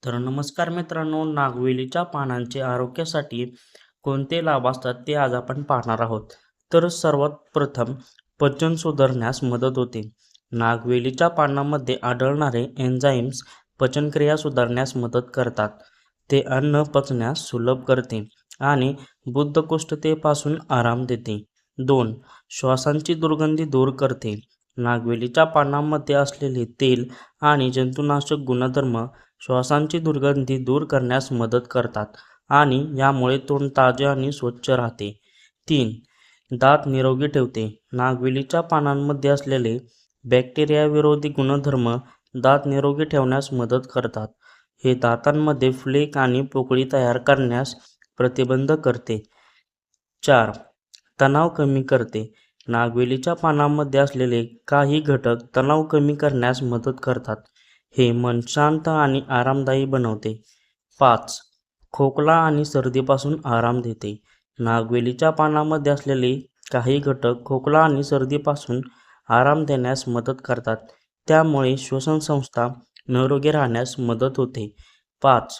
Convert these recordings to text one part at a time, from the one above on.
तर नमस्कार मित्रांनो, नागवेलीच्या पानांचे आरोग्यासाठी कोणते लाभ असतात ते आज आपण पाहणार आहोत. तर सर्वात प्रथम पचन सुधारण्यास मदत होते. नागवेलीच्या पानांमध्ये आढळणारे एन्झाईम्स पचनक्रिया सुधारण्यास मदत करतात. ते अन्न पचण्यास सुलभ करते आणि बद्धकोष्ठतेपासून आराम देते. 2. श्वासांची दुर्गंधी दूर करते. नागवेलीच्या पानांमध्ये असलेले तेल आणि जंतुनाशक गुणधर्म श्वासांची दुर्गंधी दूर करण्यास मदत करतात आणि यामुळे तोंड ताजे आणि स्वच्छ राहते. 3. दात निरोगी ठेवते. नागवेलीच्या पानांमध्ये असलेले बॅक्टेरियाविरोधी गुणधर्म दात निरोगी ठेवण्यास मदत करतात. हे दातांमध्ये फ्लेक आणि पोकळी तयार करण्यास प्रतिबंध करते. 4. तणाव कमी करते. नागवेलीच्या पानांमध्ये असलेले काही घटक तणाव कमी करण्यास मदत करतात. हे मन शांत आणि आरामदायी बनवते. 5. खोकला आणि सर्दीपासून आराम देते. नागवेलीच्या पानांमध्ये असलेले काही घटक खोकला आणि सर्दीपासून आराम देण्यास मदत करतात. त्यामुळे श्वसनसंस्था निरोगी राहण्यास मदत होते. 5.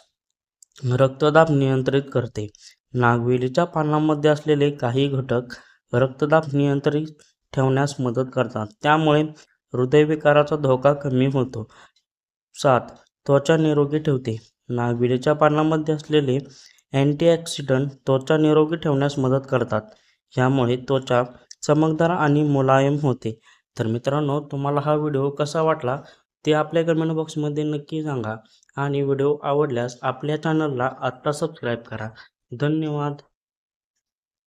रक्तदाब नियंत्रित करते. नागवेलीच्या पानांमध्ये असलेले काही घटक रक्तदाब नियंत्रित ठेवण्यास मदत करतात. त्यामुळे हृदयविकाराचा धोका कमी होतो. 7. त्वचा निरोगी ठेवते. नागवेलीच्या पानांमध्ये असलेले अँटीऑक्सिडंट त्वचा निरोगी ठेवण्यास मदत करतात. यामुळे त्वचा चमकदार आणि मुलायम होते. तर मित्रांनो, तुम्हाला हा व्हिडिओ कसा वाटला ते आपल्या कमेंट बॉक्समध्ये नक्की सांगा आणि व्हिडिओ आवडल्यास आपल्या चॅनलला आत्ता सबस्क्राईब करा. धन्यवाद.